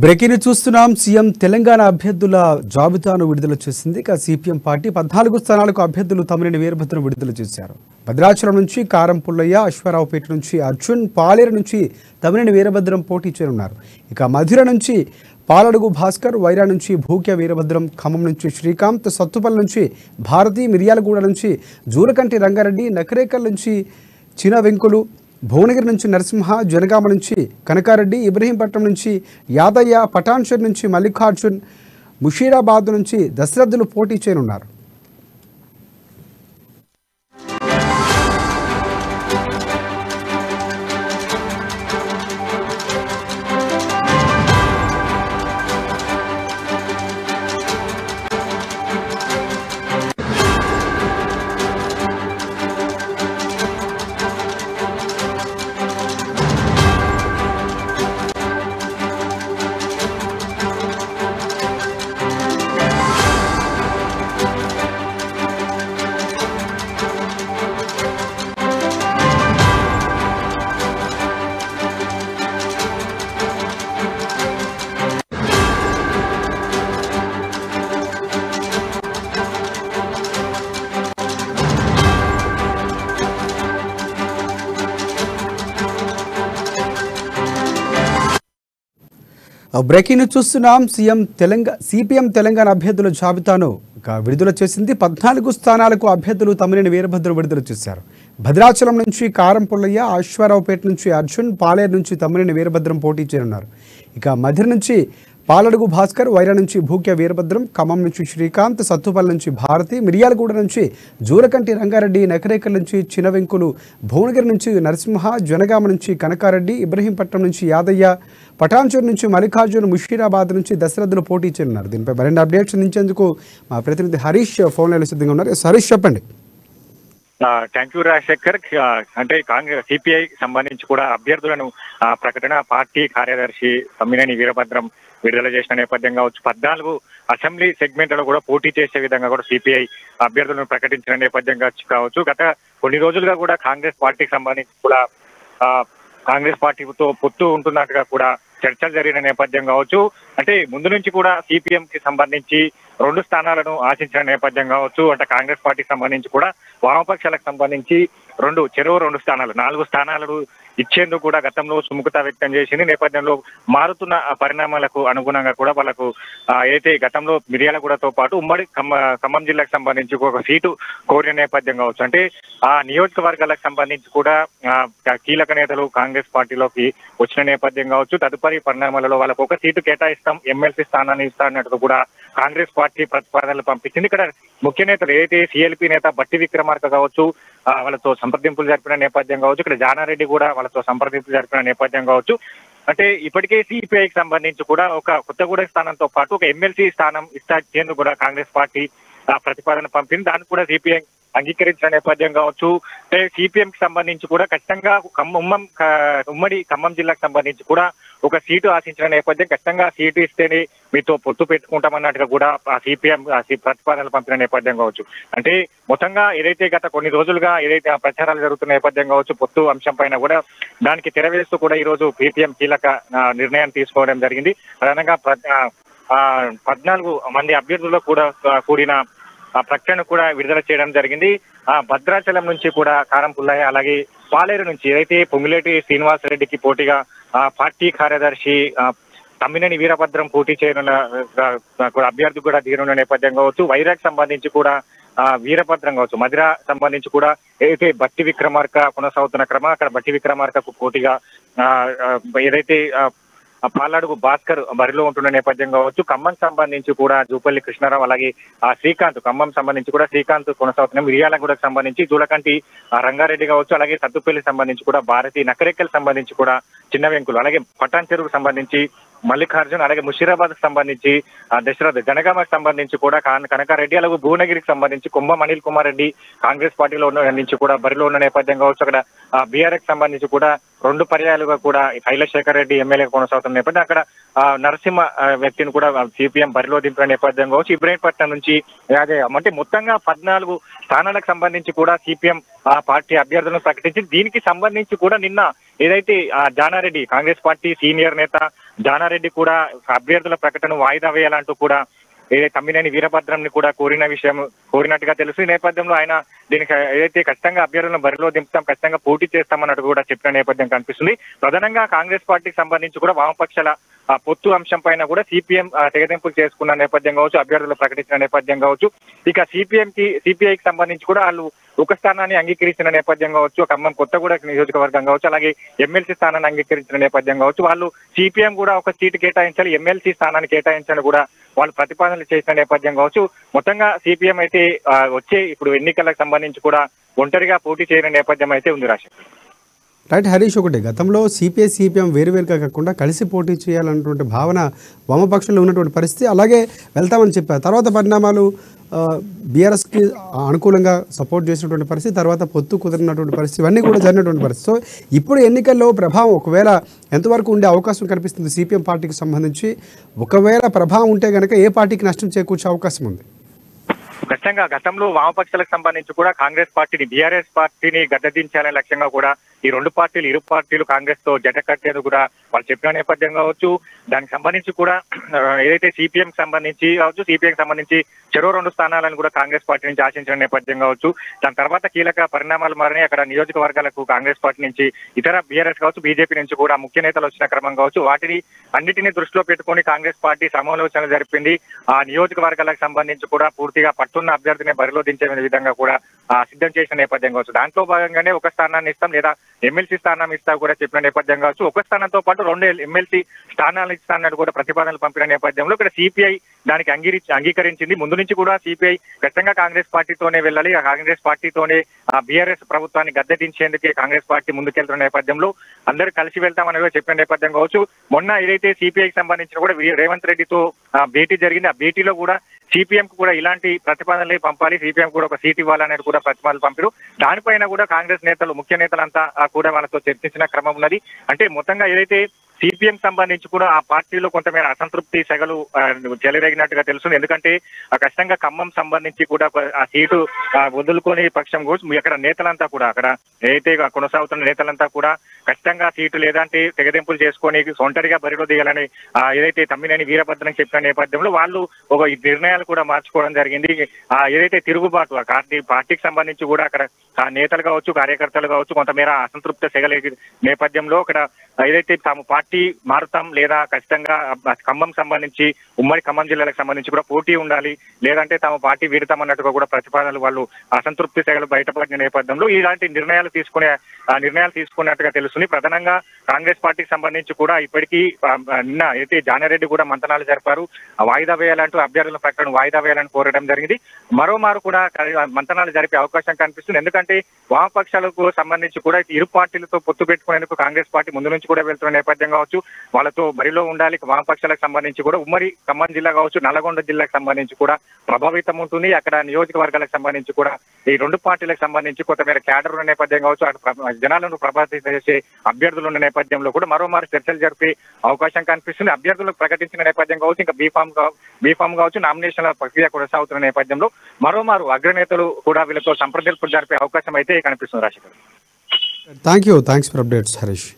Breaking చూస్తున్నాం. CM Telangana అభ్యర్థుల జాబితాను విడుదల చేసింది. ఇక సిపిఎం పార్టీ 14 స్థానాలకు అభ్యర్థులు తమ్మినేని వీరభద్రం విడుదల చేశారు. భద్రాచలం నుంచి కారం పుల్లయ్య, అశ్వారావుపేట నుంచి అర్జున్, పాలేరు నుంచి తమ్మినేని వీరభద్రం పోటీ చేయనున్నారు. ఇక మధిర నుంచి పాలడుగు భాస్కర్, వైరా నుంచి భూక్య వీరభద్రం, ఖమ్మం నుంచి శ్రీకాంత్, సత్తుపల్లి నుంచి భారతి, మిర్యాలగూడ నుంచి జూలకంటి రంగారెడ్డి, నకరేకల్ నుంచి చిన వెంకులు, భువనగిరి నుంచి నరసింహ, జనగామ నుంచి కనకారెడ్డి, ఇబ్రహీంపట్నం నుంచి యాదయ్య, పటాన్షర్ నుంచి మల్లికార్జున్, ముషీరాబాద్ నుంచి దశరథులు పోటీ చేయనున్నారు. బ్రేకింగ్ చూస్తున్నాం. సిపిఎం తెలంగాణ అభ్యర్థుల జాబితాను విడుదల చేసింది. 14 స్థానాలకు అభ్యర్థులు తమ్మినేని వీరభద్రం విడుదల చేశారు. భద్రాచలం నుంచి కారం పుల్లయ్య, అశ్వారావుపేట నుంచి అర్జున్, పాలేరు నుంచి తమ్మినేని వీరభద్రం పోటీ చేయనున్నారు. ఇక మధిర నుంచి పాలడుగు భాస్కర్, వైరా నుంచి భూక్య వీరభద్రం, ఖమ్మం నుంచి శ్రీకాంత్, సత్తుపల్లి నుంచి భారతి, మిర్యాలగూడ నుంచి జూలకంటి రంగారెడ్డి, నకరేకల్ నుంచి చిన వెంకులు, భువనగిరి నుంచి నరసింహ, జనగామ నుంచి కనకారెడ్డి, ఇబ్రహీంపట్నం నుంచి యాదయ్య, పటాన్చూర్ నుంచి మల్లికార్జున్, ముషీరాబాద్ నుంచి దశరథులు పోటీ చేయనున్నారు. దీనిపై మరిన్ని అప్డేట్స్ అందించేందుకు మా ప్రతినిధి హరీష్ ఫోన్ లైన్లో సిద్ధంగా ఉన్నారు. హరీష్, చెప్పండి. Thank you Rajasekhar. అంటే కాంగ్రెస్ సిపిఐ సంబంధించి కూడా అభ్యర్థులను ప్రకటన పార్టీ కార్యదర్శి తమ్మినేని వీరభద్రం విడుదల చేసిన నేపథ్యం కావచ్చు, 14 అసెంబ్లీ సెగ్మెంట్లలో కూడా పోటీ చేసే విధంగా కూడా సిపిఐ అభ్యర్థులను ప్రకటించిన నేపథ్యం కావచ్చు. గత కొన్ని రోజులుగా కూడా కాంగ్రెస్ పార్టీకి సంబంధించి కూడా కాంగ్రెస్ పార్టీతో పొత్తు ఉంటున్నట్టుగా కూడా చర్చలు జరిగిన నేపథ్యం కావచ్చు. అంటే ముందు నుంచి కూడా సిపిఎం కి సంబంధించి 2 స్థానాలను ఆశించిన నేపథ్యం కావచ్చు. అంటే కాంగ్రెస్ పార్టీకి సంబంధించి కూడా వామపక్షాలకు సంబంధించి 2 స్థానాలు 4 స్థానాలను ఇచ్చేందుకు కూడా గతంలో సుముఖత వ్యక్తం చేసింది. నేపథ్యంలో మారుతున్న పరిణామాలకు అనుగుణంగా కూడా వాళ్ళకు అయితే గతంలో మిర్యాలగూడతో పాటు ఉమ్మడి ఖమ్మం జిల్లాకు సంబంధించి ఒక సీటు కోరిన నేపథ్యం కావచ్చు. అంటే ఆ నియోజకవర్గాలకు సంబంధించి కూడా కీలక నేతలు కాంగ్రెస్ పార్టీలోకి వచ్చిన నేపథ్యం కావచ్చు. తదుపరి పరిణామాలలో వాళ్ళకు ఒక సీటు కేటాయిస్తాం, ఎమ్మెల్సీ స్థానాన్ని ఇస్తా అన్నట్టు కూడా కాంగ్రెస్ పార్టీ ప్రతిపాదనలు పంపించింది. ఇక్కడ ముఖ్య నేతలు ఏదైతే సిఎల్పి నేత బట్టి విక్రమార్క కావచ్చు, వాళ్ళతో సంప్రదింపులు జరిపిన నేపథ్యం కావచ్చు. ఇక్కడ జానారెడ్డి కూడా వాళ్ళతో సంప్రదింపులు జరిపిన నేపథ్యం కావచ్చు. అంటే ఇప్పటికే సిపిఐకి సంబంధించి కూడా ఒక కొత్తగూడెం స్థానంతో పాటు ఒక ఎమ్మెల్సీ స్థానం ఇచ్చేందుకు కూడా కాంగ్రెస్ పార్టీ ప్రతిపాదన పంపింది. దాన్ని కూడా సిపిఐ అంగీకరించిన నేపథ్యం కావచ్చు. అంటే సిపిఎం కి సంబంధించి కూడా ఖచ్చితంగా ఉమ్మడి ఖమ్మం జిల్లాకు సంబంధించి కూడా ఒక సీటు ఆశించిన నేపథ్యం, ఖచ్చితంగా సీటు ఇస్తేనే మీతో పొత్తు పెట్టుకుంటామన్నట్టుగా కూడా సిపిఎం ప్రతిపాదనలు పంపిన నేపథ్యం కావచ్చు. అంటే మొత్తంగా ఏదైతే గత కొన్ని రోజులుగా ఏదైతే ప్రచారాలు జరుగుతున్న నేపథ్యం కావచ్చు, పొత్తు అంశం పైన కూడా దానికి తెరవేస్తూ కూడా ఈ రోజు సిపిఎం కీలక నిర్ణయం తీసుకోవడం జరిగింది. ప్రధానంగా 14 మంది అభ్యర్థుల్లో కూడా కూడిన ప్రకటన కూడా విడుదల చేయడం జరిగింది. భద్రాచలం నుంచి కూడా కారం పుల్లయ్య, అలాగే పాలేరు నుంచి ఏదైతే పొంగులేటి శ్రీనివాసరెడ్డికి పోటీగా పార్టీ కార్యదర్శి తమ్మినేని వీరభద్రం పోటీ చేయనున్న అభ్యర్థి కూడా దిగనున్న నేపథ్యం కావచ్చు. వైరాగ్ సంబంధించి కూడా వీరభద్రం కావచ్చు, మధిర సంబంధించి కూడా ఏదైతే బట్టి విక్రమార్క కొనసాగుతున్న క్రమం, అక్కడ బట్టి విక్రమార్కకు పోటీగా ఏదైతే పాలడుగు భాస్కర్ బరిలో ఉంటున్న నేపథ్యం కావచ్చు. ఖమ్మం సంబంధించి కూడా జూపల్లి కృష్ణారావు, అలాగే శ్రీకాంత్, ఖమ్మం సంబంధించి కూడా శ్రీకాంత్ కొనసాగుతున్న మిర్యాలగూడకు సంబంధించి జూలకంటి రంగారెడ్డి కావచ్చు, అలాగే సత్తుపల్లి సంబంధించి కూడా భారతి, నకరేకల్ సంబంధించి కూడా చిన్న వెంకులు, అలాగే పటాన్ చెరువుకు సంబంధించి మల్లికార్జున్, అలాగే ముషీరాబాద్ కు సంబంధించి దశరథ్, జనగామకు సంబంధించి కూడా కనకారెడ్డి, అలాగే భువనగిరికి సంబంధించి కుంభం అనిల్ కుమార్ రెడ్డి కాంగ్రెస్ పార్టీలో ఉన్న నుంచి కూడా బరిలో ఉన్న నేపథ్యం కావచ్చు. అక్కడ బీఆర్ఎస్ సంబంధించి కూడా 2 పర్యాలుగా కూడా కైలాశేఖర్ రెడ్డి ఎమ్మెల్యే కొనసాగుతున్న నేపథ్యం, అక్కడ నరసింహ వ్యక్తిని కూడా సిపిఎం బరిలో దింపిన నేపథ్యం కావచ్చు. ఇబ్రహీంపట్నం నుంచి అదే అంటే మొత్తంగా 14 స్థానాలకు సంబంధించి కూడా సిపిఎం పార్టీ అభ్యర్థులను ప్రకటించి దీనికి సంబంధించి కూడా నిన్న ఏదైతే జానారెడ్డి కాంగ్రెస్ పార్టీ సీనియర్ నేత జానారెడ్డి కూడా అభ్యర్థుల ప్రకటన వాయిదా వేయాలంటూ కూడా ఏదైతే తమ్మినేని వీరభద్రంని కూడా కోరినట్టుగా తెలుసు. ఈ నేపథ్యంలో ఆయన దీనికి ఏదైతే ఖచ్చితంగా అభ్యర్థులను బరిలో దింపుతాం, ఖచ్చితంగా పోటీ చేస్తామన్నట్టు కూడా చెప్పిన నేపథ్యం కనిపిస్తుంది. ప్రధానంగా కాంగ్రెస్ పార్టీకి సంబంధించి కూడా వామపక్షాల పొత్తు అంశం పైన కూడా సిపిఎం తెగదెంపులు చేసుకున్న నేపథ్యం కావచ్చు, అభ్యర్థులు ప్రకటించిన నేపథ్యం కావచ్చు, ఇక సిపిఐకి సంబంధించి కూడా వాళ్ళు ఒక స్థానాన్ని అంగీకరించిన నేపథ్యం కావచ్చు, ఖమ్మం కొత్తగూడ నియోజకవర్గం కావచ్చు, అలాగే ఎమ్మెల్సీ స్థానాన్ని అంగీకరించిన నేపథ్యం కావచ్చు, వాళ్ళు సిపిఎం కూడా ఒక సీటు కేటాయించాలి, ఎమ్మెల్సీ స్థానాన్ని కేటాయించాలని కూడా వాళ్ళు ప్రతిపాదనలు చేసిన నేపథ్యం కావచ్చు. మొత్తంగా సిపిఎం అయితే వచ్చే ఇప్పుడు ఎన్నికలకు సంబంధించి కూడా ఒంటరిగా పోటీ చేయని నేపథ్యం అయితే ఉంది రాజశేఖర్. రైట్ హరీష్, ఒకటి గతంలో సిపిఐ సిపిఎం వేరువేరుగా కాకుండా కలిసి పోటీ చేయాలన్నటువంటి భావన వామపక్షంలో ఉన్నటువంటి పరిస్థితి, అలాగే వెళ్తామని చెప్పారు. తర్వాత పరిణామాలు బీఆర్ఎస్కి అనుకూలంగా సపోర్ట్ చేసినటువంటి పరిస్థితి, తర్వాత పొత్తు కుదిరినటువంటి పరిస్థితి, ఇవన్నీ కూడా జరిగినటువంటి పరిస్థితి. సో ఇప్పుడు ఎన్నికల్లో ప్రభావం ఒకవేళ ఎంతవరకు ఉండే అవకాశం కనిపిస్తుంది సిపిఎం పార్టీకి సంబంధించి? ఒకవేళ ప్రభావం ఉంటే కనుక ఏ పార్టీకి నష్టం చేకూర్చే అవకాశం ఉంది? ఖచ్చితంగా గతంలో వామపక్షాలకు సంబంధించి కూడా కాంగ్రెస్ పార్టీని బీఆర్ఎస్ పార్టీని గద్దెదించాలనే లక్ష్యంగా కూడా ఈ ఇరు పార్టీలు కాంగ్రెస్ తో జట కట్టేది కూడా వాళ్ళు చెప్పిన నేపథ్యం కావచ్చు. దానికి సంబంధించి కూడా ఏదైతే సిపిఎం సంబంధించి కావచ్చు, సిపిఐకి సంబంధించి చెరో 2 స్థానాలను కూడా కాంగ్రెస్ పార్టీ నుంచి ఆశించిన నేపథ్యం కావచ్చు. దాని తర్వాత కీలక పరిణామాలు మారినాయి. అక్కడ నియోజకవర్గాలకు కాంగ్రెస్ పార్టీ నుంచి ఇతర బీఆర్ఎస్ కావచ్చు, బీజేపీ నుంచి కూడా ముఖ్య నేతలు వచ్చిన క్రమం కావచ్చు, వాటిని అన్నిటినీ దృష్టిలో పెట్టుకొని కాంగ్రెస్ పార్టీ సమాలోచనలు జరిపింది. ఆ నియోజకవర్గాలకు సంబంధించి కూడా పూర్తిగా పట్టున్న అభ్యర్థిని బరిలో దించే విధంగా కూడా సిద్ధం చేసిన నేపథ్యం కావచ్చు. దాంట్లో భాగంగానే ఒక స్థానాన్ని ఇస్తాం లేదా ఎమ్మెల్సీ స్థానం ఇస్తా కూడా చెప్పిన నేపథ్యం కావచ్చు. ఒక స్థానంతో పాటు 2 ఎమ్మెల్సీ స్థానాలు ఇస్తానని కూడా ప్రతిపాదనలు పంపిన నేపథ్యంలో ఇక్కడ సిపిఐ దానికి అంగీకరించింది. ముందు నుంచి కూడా సిపిఐ ఖచ్చితంగా కాంగ్రెస్ పార్టీతోనే వెళ్ళాలి, ఆ కాంగ్రెస్ పార్టీతోనే బీఆర్ఎస్ ప్రభుత్వాన్ని గద్దెదించేందుకే కాంగ్రెస్ పార్టీ ముందుకెళ్తున్న నేపథ్యంలో అందరూ కలిసి వెళ్తామని కూడా చెప్పిన నేపథ్యం కావచ్చు. మొన్న ఏదైతే సిపిఐకి సంబంధించిన కూడా రేవంత్ రెడ్డితో భేటీ జరిగింది, ఆ భేటీలో కూడా సిపిఎం కు కూడా ఇలాంటి ప్రతిపాదనలు పంపాలి, సిపిఎం కూడా ఒక సీట్ ఇవ్వాలనేది కూడా ప్రతిపాదనలు పంపారు. దానిపైన కూడా కాంగ్రెస్ నేతలు ముఖ్య నేతలంతా కూడా వాళ్ళతో చర్చించిన క్రమం ఉన్నది. అంటే మొత్తంగా ఏదైతే సిపిఎం సంబంధించి కూడా ఆ పార్టీలో కొంతమేర అసంతృప్తి సెగలు చెలరేగినట్టుగా తెలుస్తుంది. ఎందుకంటే ఖచ్చితంగా ఖమ్మం సంబంధించి కూడా ఆ సీటు వదులుకొని పక్షం కోసం అక్కడ నేతలంతా కూడా అక్కడ ఏదైతే కొనసాగుతున్న నేతలంతా కూడా ఖచ్చితంగా సీటు లేదంటే తెగదెంపులు చేసుకొని ఒంటరిగా బరిలో దిగాలని ఏదైతే తమ్మినేని వీరభద్రం చెప్పిన నేపథ్యంలో వాళ్ళు ఒక నిర్ణయాలు కూడా మార్చుకోవడం జరిగింది. ఏదైతే తిరుగుబాటు పార్టీకి సంబంధించి కూడా అక్కడ నేతలు కావచ్చు, కార్యకర్తలు కావచ్చు కొంతమేర అసంతృప్తి సెగలే నేపథ్యంలో అక్కడ ఏదైతే తాము పార్టీ మారుతాం లేదా ఖచ్చితంగా ఖమ్మం సంబంధించి ఉమ్మడి ఖమ్మం జిల్లాలకు సంబంధించి కూడా పోటీ ఉండాలి, లేదంటే తాము పార్టీ వీడతామన్నట్టుగా కూడా ప్రతిపాదనలు వాళ్ళు అసంతృప్తి సెగలు బయటపడిన నేపథ్యంలో ఇలాంటి నిర్ణయాలు తీసుకున్నట్టుగా తెలుస్తుంది. ప్రధానంగా కాంగ్రెస్ పార్టీకి సంబంధించి కూడా ఇప్పటికీ నిన్న అయితే జానారెడ్డి కూడా మంతనాలు జరిపారు. వాయిదా వేయాలంటూ అభ్యర్థుల ప్రకటన వాయిదా వేయాలని కోరడం జరిగింది. మరోమారు కూడా మంతనాలు జరిపే అవకాశం కనిపిస్తుంది. ఎందుకంటే వామపక్షాలకు సంబంధించి కూడా ఇరు పార్టీలతో పొత్తు పెట్టుకునేందుకు కాంగ్రెస్ పార్టీ ముందు నుంచి కూడా వెళ్తున్న నేపథ్యం కావచ్చు, వాళ్ళతో బరిలో ఉండాలి. వామపక్షాలకు సంబంధించి కూడా ఉమ్మడి ఖమ్మం జిల్లా కావచ్చు, నల్లగొండ జిల్లాకు సంబంధించి కూడా ప్రభావితం ఉంటుంది. అక్కడ నియోజకవర్గాలకు సంబంధించి కూడా ఈ 2 పార్టీలకు సంబంధించి కొంతమేర క్యాడర్ ఉన్న నేపథ్యం కావచ్చు, అక్కడ జనాలను ప్రభావితం చేసే అభ్యర్థులు ఉన్న నేపథ్యంలో కూడా మరోమారు చర్చలు జరిపే అవకాశం కనిపిస్తుంది. అభ్యర్థులకు ప్రకటించిన నేపథ్యం కావచ్చు, ఇంకా బీఫామ్ కావచ్చు, నామినేషన్ల ప్రక్రియ కొనసాగుతున్న నేపథ్యంలో మరోమారు అగ్రనేతలు కూడా వీళ్ళతో సంప్రదింపులు జరిపే అవకాశం అయితే కనిపిస్తుంది. Rajasekhar, thank you, thanks for updates Harish.